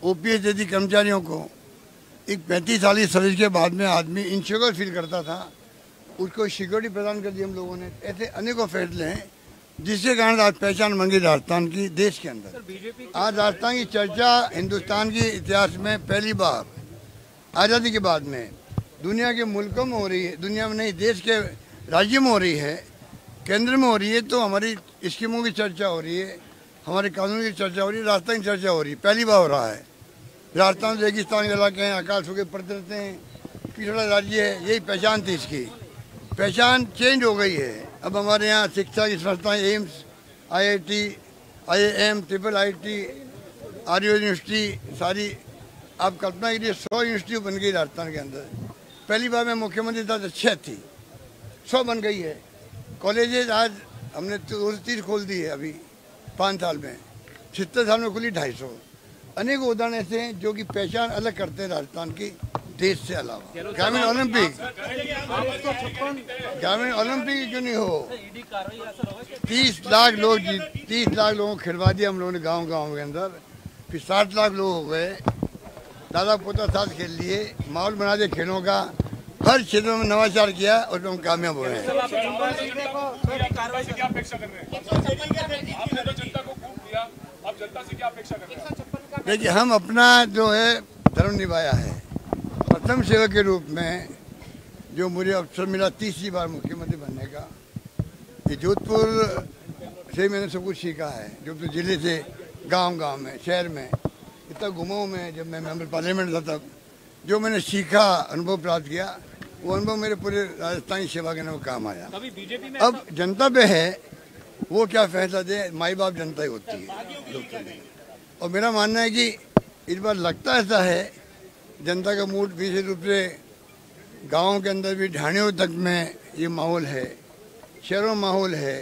OPS जैसी कर्मचारियों को एक 35 साल की सर्विस के बाद में आदमी इनसिक्योर फील करता था, उसको सिक्योरिटी प्रदान कर दी हम लोगों ने। ऐसे अनेकों फैसले हैं जिसके कारण आज पहचान बन गई राजस्थान की देश के अंदर। आज राजस्थान की चर्चा हिंदुस्तान के इतिहास में पहली बार आज़ादी के बाद में दुनिया के मुल्कों में हो रही है, दुनिया में नहीं देश के राज्य में हो रही है, केंद्र में हो रही है। तो हमारी स्कीमों की चर्चा हो रही है, हमारे कानून की चर्चा हो रही है, राजस्थान की चर्चा हो रही है, पहली बार हो रहा है। राजस्थान रेगिस्तान के इलाके हैं, अकाल सूखे पड़ते रहते हैं, पिछड़ा राज्य है, यही पहचान थी। इसकी पहचान चेंज हो गई है। अब हमारे यहाँ शिक्षा की संस्थाएं एम्स, IIT, IIM, IIIT, आर्य यूनिवर्सिटी सारी आप कल्पना कीजिए 100 यूनिवर्सिटी बन गई राजस्थान के अंदर। पहली बार मैं मुख्यमंत्री था तो 6 थी, 100 बन गई है। कॉलेजेज आज हमने 30 खोल दी है अभी 5 साल में, 70 साल में खुली 250। अनेक उदाहरण ऐसे हैं जो कि पहचान अलग करते हैं राजस्थान की देश से अलावा। ग्रामीण ओलंपिक क्यों नहीं हो, 30 लाख लोगों को खिलवा दिया हम लोगों ने गांव के अंदर। फिर 60 लाख लोग हो गए, दादा पोता साथ खेल लिए, माहौल बना दिया खेलों का, हर क्षेत्र में नवाचार किया और हम कामयाब हुए हैं। देखिए, हम अपना जो है धर्म निभाया है। प्रथम सेवक के रूप में जो मुझे अवसर मिला 30वीं बार मुख्यमंत्री बनने का, ये जोधपुर से मैंने सब कुछ सीखा है। जोधपुर जिले से गांव में, शहर में इतना घुमा हूँ मैं। जब मैं मेंबर पार्लियामेंट था तब जो मैंने सीखा, अनुभव प्राप्त किया, वो अनुभव मेरे पूरे राजस्थान की सेवा करने में काम आया। अब जनता पे है वो क्या फैसला दे, माई बाप जनता ही होती है। और मेरा मानना है कि इस बार लगता ऐसा है जनता का मूड विशेष रूप से गाँव के अंदर भी, ढाणियों तक में ये माहौल है, शहरों में माहौल है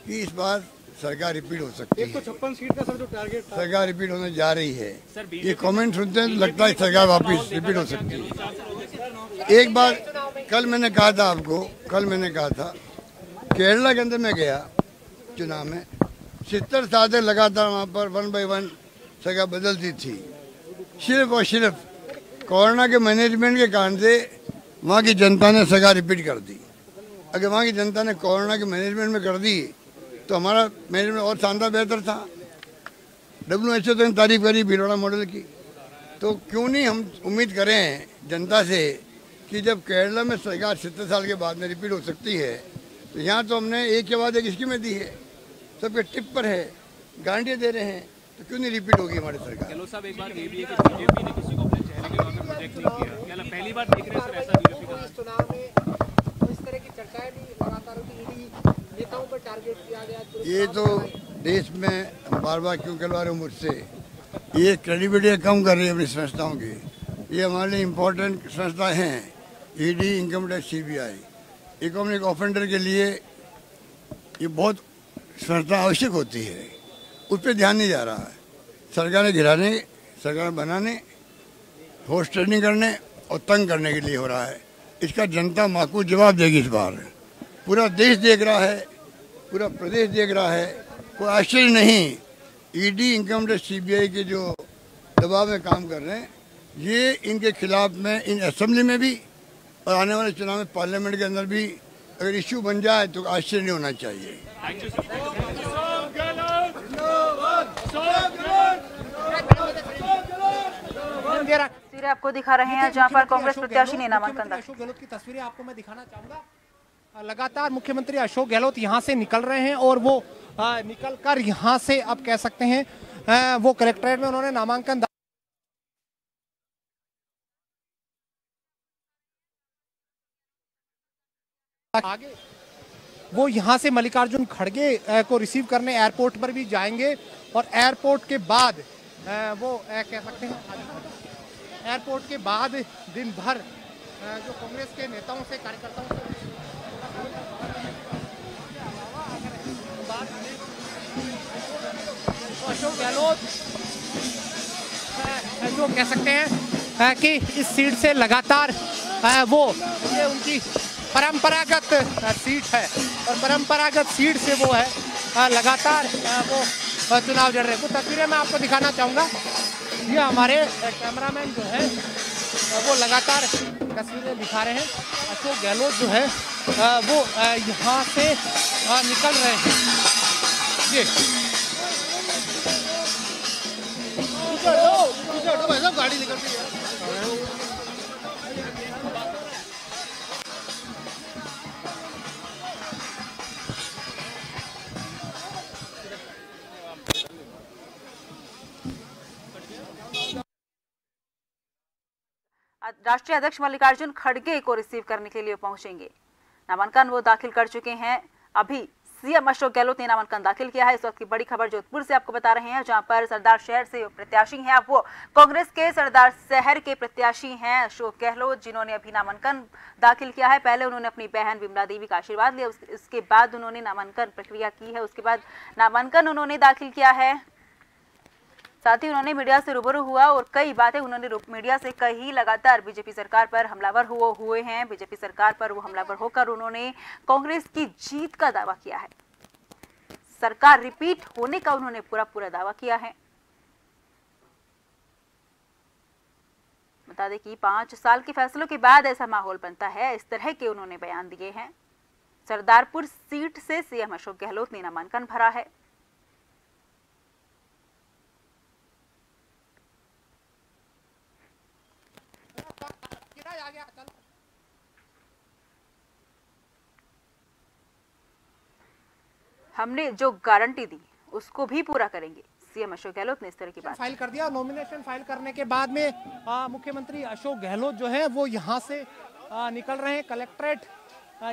कि इस बार सरकार रिपीट हो सकती है। 156 सीट का सर जो टारगेट था, सरकार रिपीट होने जा रही है। ये कमेंट सुनते हैं तो लगता है सरकार वापस रिपीट हो सकती है। एक बार कल मैंने कहा था केरला के अंदर मैं गया चुनाव में, 70 साल तक लगातार वहाँ पर 1 by 1 सरकार बदलती थी। सिर्फ और सिर्फ कोरोना के मैनेजमेंट के कारण से वहाँ की जनता ने सरकार रिपीट कर दी। अगर वहाँ की जनता ने कोरोना के मैनेजमेंट में कर दी तो हमारा मैनेजमेंट और शानदार बेहतर था। WHO तो तारीफ करी भीलवाड़ा मॉडल की, तो क्यों नहीं हम उम्मीद करें जनता से कि जब केरला में सरकार 70 साल के बाद में रिपीट हो सकती है, तो यहाँ तो हमने एक के बाद एक स्कीमें दी है, सबके टिप पर है, गारंटियाँ दे रहे हैं, तो क्यों नहीं रिपीट होगी हमारी सरकार। गहलोत साहब, एक बात ये भी है कि बीजेपी ने किसी को अपने चेहरे के तौर पे प्रोजेक्ट नहीं किया। क्या पहली बार देख रहे हैं सर ऐसा बीजेपी का? इस चुनाव में तो इस तरह की चर्चाएं भी लगातार होती है, नेताओं पर टारगेट किया गया। ये तो देश में बार बार क्यों करवा रहे हो मुझसे, ये क्रेडिबिलिटी कम कर रही है अपनी संस्थाओं की। ये हमारे लिए इम्पोर्टेंट संस्था हैं, ED, income tax, CBI। Economic offender के लिए ये बहुत संस्था आवश्यक होती है, उस पर ध्यान नहीं जा रहा है। सरकार ने गिराने, सरकार बनाने, होस्ट ट्रेनिंग करने और तंग करने के लिए हो रहा है। इसका जनता माकूल जवाब देगी इस बार। पूरा देश देख रहा है, पूरा प्रदेश देख रहा है, कोई आश्चर्य नहीं। ED, इनकम टैक्स, CBI के जो दबाव में काम कर रहे हैं, ये इनके खिलाफ में इन असेंबली में भी और आने वाले चुनाव में पार्लियामेंट के अंदर भी अगर इश्यू बन जाए तो आश्चर्य नहीं होना चाहिए। तस्वीरें आपको दिखा रहे हैं जहां पर कांग्रेस प्रत्याशी ने नामांकन दाखिल। अशोक गहलोत की तस्वीरें आपको मैं दिखाना चाहूंगा। लगातार मुख्यमंत्री अशोक गहलोत यहां से निकल रहे हैं और वो निकलकर यहां से अब कह सकते हैं वो कलेक्ट्रेट में उन्होंने नामांकन आगे वो यहां से मल्लिकार्जुन खड़गे को रिसीव करने एयरपोर्ट पर भी जाएंगे और एयरपोर्ट के बाद वो कह सकते हैं एयरपोर्ट के बाद दिन भर जो कांग्रेस के नेताओं से, कार्यकर्ताओं से तो अशोक गहलोत जो कह सकते हैं कि इस सीट से लगातार वो ये उनकी परंपरागत सीट है और परंपरागत सीट से वो है लगातार वो चुनाव लड़ रहे हैं। कुछ तस्वीरें मैं आपको दिखाना चाहूँगा। ये हमारे कैमरामैन जो है वो लगातार तस्वीरें दिखा रहे हैं। अशोक गहलोत जो है वो यहाँ से निकल रहे हैं। ये भाई साहब गाड़ी निकल रही है। राष्ट्रीय अध्यक्ष मल्लिकार्जुन खड़गे को रिसीव करने के लिए पहुंचेंगे। नामांकन वो दाखिल कर चुके हैं। अभी सीएम अशोक गहलोत ने नामांकन दाखिल किया है। इस वक्त की बड़ी खबर जोधपुर से आपको बता रहे हैं, जहां पर सरदार शहर से प्रत्याशी हैं। अब वो कांग्रेस के सरदार शहर के प्रत्याशी हैं अशोक गहलोत, जिन्होंने अभी नामांकन दाखिल किया है। पहले उन्होंने अपनी बहन विमला देवी का आशीर्वाद लिया, उसके बाद उन्होंने नामांकन प्रक्रिया की है। उसके बाद नामांकन उन्होंने दाखिल किया है। साथ ही उन्होंने मीडिया से रूबरू हुआ और कई बातें उन्होंने मीडिया से कही। लगातार बीजेपी सरकार पर हमलावर हुए हैं। बीजेपी सरकार पर वो हमलावर होकर उन्होंने कांग्रेस की जीत का दावा किया है। सरकार रिपीट होने का उन्होंने पूरा दावा किया है। बता दें कि 5 साल के फैसलों के बाद ऐसा माहौल बनता है, इस तरह के उन्होंने बयान दिए हैं। सरदारपुर सीट से सीएम अशोक गहलोत ने नामांकन भरा है। हमने जो गारंटी दी उसको भी पूरा करेंगे, सीएम अशोक गहलोत ने इस तरह की बात फाइल कर दिया। नॉमिनेशन फाइल करने के बाद में मुख्यमंत्री अशोक गहलोत जो है वो यहाँ से निकल रहे हैं। कलेक्ट्रेट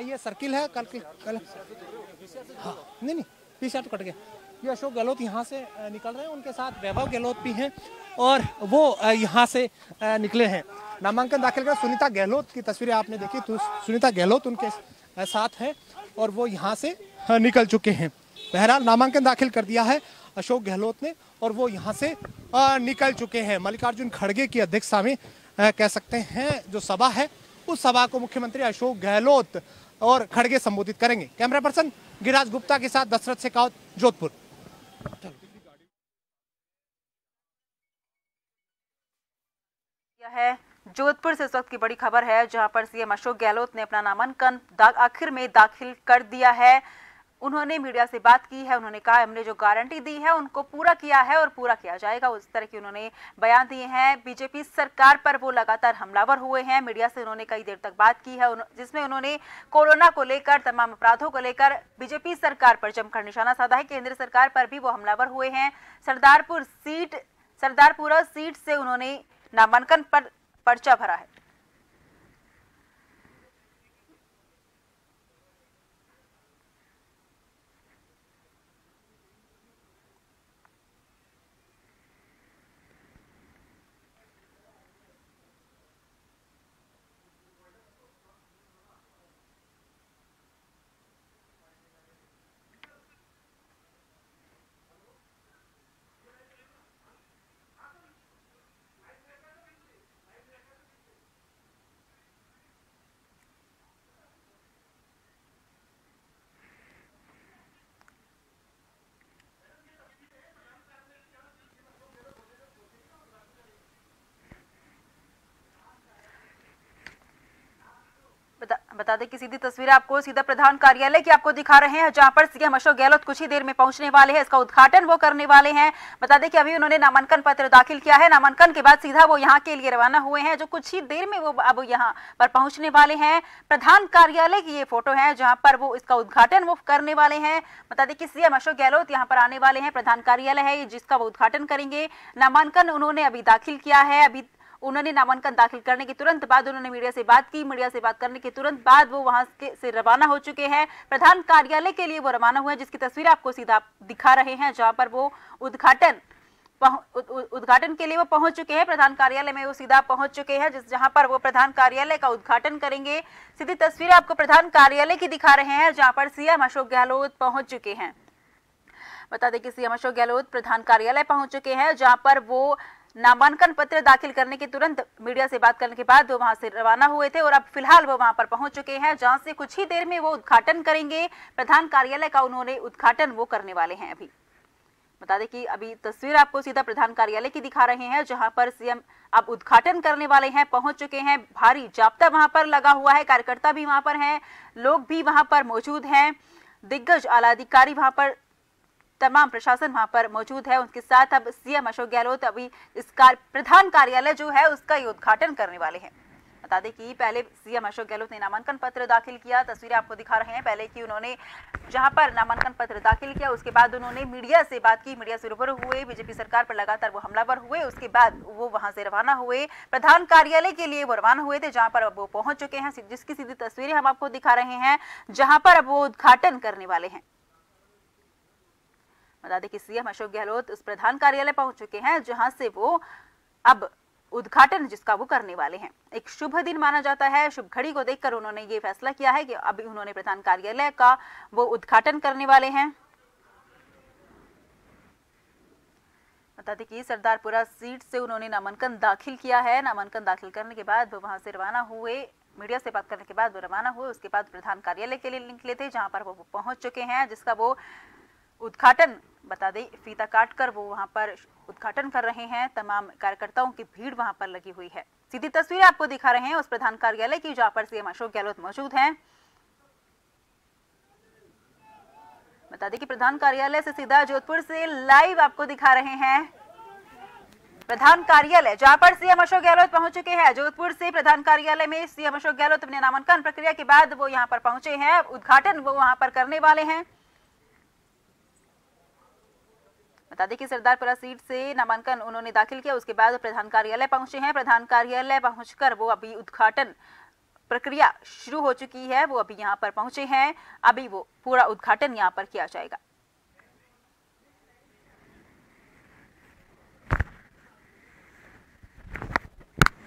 ये सर्किल है हाँ नहीं पीछे तो कट गया। ये अशोक गहलोत यहाँ से निकल रहे हैं, उनके साथ वैभव गहलोत भी हैं और वो यहाँ से निकले हैं। नामांकन दाखिल कर सुनीता गहलोत की तस्वीरें आपने देखी, तो सुनीता गहलोत उनके साथ है और वो यहाँ से निकल चुके हैं। बहरहाल नामांकन दाखिल कर दिया है अशोक गहलोत ने और वो यहाँ से निकल चुके हैं। मल्लिकार्जुन खड़गे की अध्यक्षता में कह सकते हैं जो सभा है, उस सभा को मुख्यमंत्री अशोक गहलोत और खड़गे संबोधित करेंगे। कैमरा पर्सन गिरिराज गुप्ता के साथ दशरथ शेखावत, जोधपुर। यह है जोधपुर से इस वक्त की बड़ी खबर है, जहां पर सीएम अशोक गहलोत ने अपना नामांकन आखिर में दाखिल कर दिया है। उन्होंने मीडिया से बात की है। उन्होंने कहा हमने जो गारंटी दी है उनको पूरा किया है और पूरा किया जाएगा, उस तरह की उन्होंने बयान दिए हैं। बीजेपी सरकार पर वो लगातार हमलावर हुए हैं। मीडिया से उन्होंने कई देर तक बात की है, जिसमें उन्होंने कोरोना को लेकर, तमाम अपराधों को लेकर बीजेपी सरकार पर जमकर निशाना साधा है। केंद्र सरकार पर भी वो हमलावर हुए हैं। सरदारपुरा सीट से उन्होंने नामांकन पर पर्चा भरा है। बता दें कि सीधी तस्वीर आपको सीधा प्रधान कार्यालय की आपको दिखा रहे हैं, जहां पर सीएम अशोक गहलोत कुछ ही देर में पहुंचने वाले हैं। इसका उद्घाटन वो करने वाले हैं। बता दें कि अभी उन्होंने नामांकन पत्र दाखिल किया है। नामांकन के बाद सीधा वो यहां के लिए रवाना हुए हैं, जो कुछ ही देर में वो अब यहां पर पहुंचने वाले हैं। प्रधान कार्यालय की ये फोटो है, जहां पर वो इसका उद्घाटन वो करने वाले हैं। बता दें कि सीएम अशोक गहलोत यहां पर आने वाले हैं। प्रधान कार्यालय है जिसका वो उद्घाटन करेंगे। नामांकन उन्होंने अभी दाखिल किया है। अभी उन्होंने नामांकन दाखिल करने के तुरंत बाद उन्होंने मीडिया से बात की। मीडिया से बात करने के तुरंत बाद वो वहां से रवाना हो चुके हैं। प्रधान कार्यालय के लिए वो रवाना हुए, जिसकी तस्वीर आपको सीधा दिखा रहे हैं, जहां पर वो उद्घाटन के लिए वो पहुंच चुके हैं। प्रधान कार्यालय में वो सीधा पहुंच चुके हैं, जहां पर वो प्रधान कार्यालय का उद्घाटन करेंगे। सीधी तस्वीर आपको प्रधान कार्यालय की दिखा रहे हैं, जहां पर सीएम अशोक गहलोत पहुंच चुके हैं। बता दें कि सीएम अशोक गहलोत प्रधान कार्यालय पहुंच चुके हैं, जहां पर वो नामांकन पत्र दाखिल करने के तुरंत मीडिया से बात करने के बाद वो वहां से रवाना हुए थे और अब फिलहाल वो वहां पर पहुंच चुके हैं, जहां से कुछ ही देर में वो उद्घाटन करेंगे। प्रधान कार्यालय का उन्होंने उद्घाटन वो करने वाले हैं। अभी बता दें कि अभी तस्वीर आपको सीधा प्रधान कार्यालय की दिखा रहे हैं, जहां पर सीएम अब उद्घाटन करने वाले हैं, पहुंच चुके हैं। भारी जाब्ता वहां पर लगा हुआ है, कार्यकर्ता भी वहां पर हैं, लोग भी वहां पर मौजूद हैं, दिग्गज आला अधिकारी वहां पर, तमाम प्रशासन वहां पर मौजूद है। उनके साथ अब सीएम अशोक गहलोत अभी इस प्रधान कार्यालय जो है उसका ये उद्घाटन करने वाले हैं। बता दें कि पहले सीएम अशोक गहलोत ने नामांकन पत्र दाखिल किया, तस्वीरें आपको दिखा रहे हैं पहले कि उन्होंने जहां पर नामांकन पत्र दाखिल किया, उसके बाद उन्होंने मीडिया से बात की, मीडिया से रूबरू हुए, बीजेपी सरकार पर लगातार वो हमलावर हुए। उसके बाद वो वहां से रवाना हुए प्रधान कार्यालय के लिए, वो रवाना हुए थे, जहां पर अब वो पहुंच चुके हैं, जिसकी सीधी तस्वीरें हम आपको दिखा रहे हैं, जहां पर अब वो उद्घाटन करने वाले हैं। बता दें कि सीएम अशोक गहलोत उस प्रधान कार्यालय पहुंच चुके हैं, जहां से वो अब उद्घाटन जिसका वो करने वाले हैं। एक शुभ दिन माना जाता है, शुभ घड़ी को देखकर उन्होंने ये फैसला किया है कि अभी उन्होंने प्रधान कार्यालय का वो उद्घाटन करने वाले हैं। बता दें कि सरदारपुरा सीट से उन्होंने नामांकन दाखिल किया है। नामांकन दाखिल करने के बाद वो वहां से रवाना हुए, मीडिया से बात करने के बाद वो रवाना हुए। उसके बाद प्रधान कार्यालय के लिए निकले थे, जहां पर वो पहुंच चुके हैं, जिसका वो उद्घाटन, बता दें फीता काटकर वो वहां पर उद्घाटन कर रहे हैं। तमाम कार्यकर्ताओं की भीड़ वहां पर लगी हुई है। सीधी तस्वीरें आपको दिखा रहे हैं उस प्रधान कार्यालय की, जहां पर सीएम अशोक गहलोत मौजूद हैं। बता दें कि प्रधान कार्यालय से सीधा जोधपुर से लाइव आपको दिखा रहे हैं प्रधान कार्यालय, जहां पर सीएम अशोक गहलोत पहुंच चुके हैं। जोधपुर से प्रधान कार्यालय में सीएम अशोक गहलोत अपने नामांकन प्रक्रिया के बाद वो यहां पर पहुंचे हैं, उद्घाटन वो वहां पर करने वाले हैं। बता दें कि सरदारपुरा सीट से नामांकन उन्होंने दाखिल किया, उसके बाद प्रधान कार्यालय पहुंचे हैं। प्रधान कार्यालय पहुंचकर वो अभी उद्घाटन प्रक्रिया शुरू हो चुकी है, वो अभी यहां पर पहुंचे हैं, अभी वो पूरा उद्घाटन यहां पर किया जाएगा।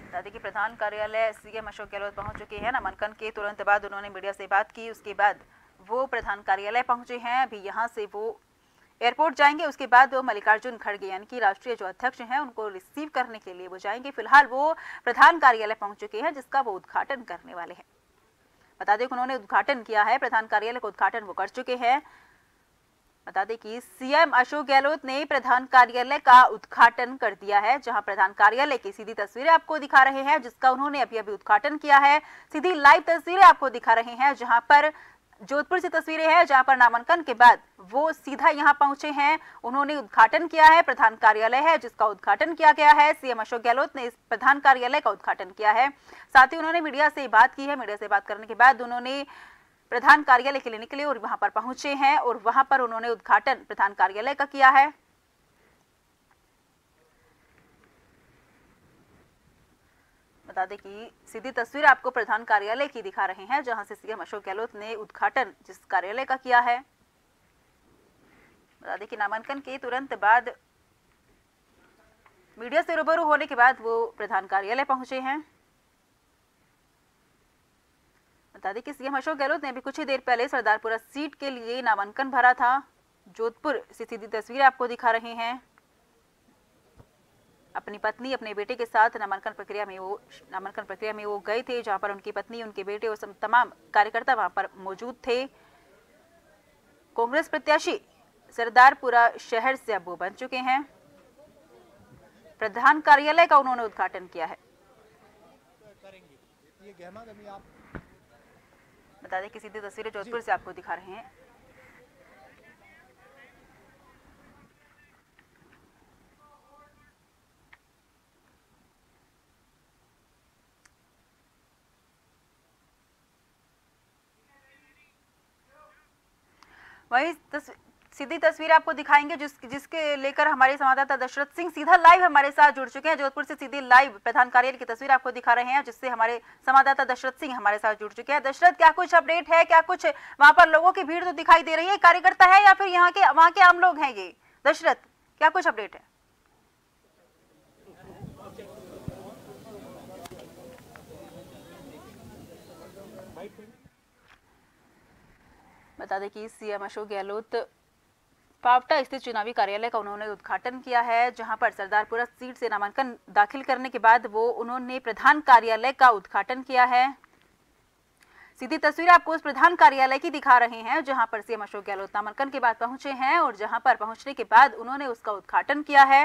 बता दें कि प्रधान कार्यालय सीएम अशोक गहलोत पहुंच चुके हैं। नामांकन के तुरंत बाद उन्होंने मीडिया से बात की, उसके बाद वो प्रधान कार्यालय पहुंचे हैं। अभी यहां से वो एयरपोर्ट जाएंगे, उसके बाद वो मल्लिकार्जुन खड़गे यानी कि राष्ट्रीय जो अध्यक्ष हैं उनको रिसीव करने के लिए वो जाएंगे। फिलहाल वो प्रधान कार्यालय पहुंच चुके हैं, जिसका वो उद्घाटन करने वाले हैं। बता दें कि उन्होंने उद्घाटन किया है, प्रधान कार्यालय का उद्घाटन वो कर चुके हैं। बता दें कि सीएम अशोक गहलोत ने प्रधान कार्यालय का उद्घाटन कर दिया है, जहां प्रधान कार्यालय की सीधी तस्वीरें आपको दिखा रहे हैं, जिसका उन्होंने अभी अभी उद्घाटन किया है। सीधी लाइव तस्वीरें आपको दिखा रहे हैं, जहां पर जोधपुर से तस्वीरें हैं, जहां पर नामांकन के बाद वो सीधा यहां पहुंचे हैं, उन्होंने उद्घाटन किया है। प्रधान कार्यालय है जिसका उद्घाटन किया गया है, सीएम अशोक गहलोत ने इस प्रधान कार्यालय का उद्घाटन किया है। साथ ही उन्होंने मीडिया से बात की है, मीडिया से बात करने के बाद उन्होंने प्रधान कार्यालय के लिए निकले और वहां पर पहुंचे हैं और वहां पर उन्होंने उद्घाटन प्रधान कार्यालय का किया है। बता दें कि सीधी तस्वीर आपको प्रधान कार्यालय की दिखा रहे हैं, जहां से सीएम अशोक गहलोत ने उद्घाटन जिस कार्यालय का किया है। बता दें कि नामांकन के तुरंत बाद मीडिया से रूबरू होने के बाद वो प्रधान कार्यालय पहुंचे हैं। बता दें कि सीएम अशोक गहलोत ने अभी कुछ ही देर पहले सरदारपुरा सीट के लिए नामांकन भरा था। जोधपुर से सीधी तस्वीरें आपको दिखा रहे हैं। अपनी पत्नी, अपने बेटे के साथ नामांकन प्रक्रिया में वो गए थे, जहां पर उनकी पत्नी, उनके बेटे और तमाम कार्यकर्ता वहां पर मौजूद थे। कांग्रेस प्रत्याशी सरदारपुरा शहर से अब वो बन चुके हैं। प्रधान कार्यालय का उन्होंने उद्घाटन किया है। बता दें कि सीधी तस्वीरें जोधपुर से आपको दिखा रहे हैं। वही सीधी तस्वीर आपको दिखाएंगे जिसके लेकर हमारे संवाददाता दशरथ सिंह सीधा लाइव हमारे साथ जुड़ चुके हैं। जोधपुर से सीधी लाइव प्रधान कार्यालय की तस्वीर आपको दिखा रहे हैं, जिससे हमारे संवाददाता दशरथ सिंह हमारे साथ जुड़ चुके हैं। दशरथ, क्या कुछ अपडेट है? क्या कुछ वहां पर लोगों की भीड़ तो दिखाई दे रही है, कार्यकर्ता है या फिर वहां के आम लोग हैं? ये दशरथ, क्या कुछ अपडेट है? बता दें कि सीएम अशोक गहलोत पावटा स्थित चुनावी कार्यालय का उन्होंने उद्घाटन किया है, जहां पर सरदारपुरा सीट से नामांकन दाखिल करने के बाद वो उन्होंने प्रधान कार्यालय का उद्घाटन किया है। सीधी तस्वीरें आपको उस प्रधान कार्यालय की दिखा रहे हैं जहां पर सीएम अशोक गहलोत नामांकन के बाद पहुंचे हैं और जहां पर पहुंचने के बाद उन्होंने उसका उद्घाटन किया है।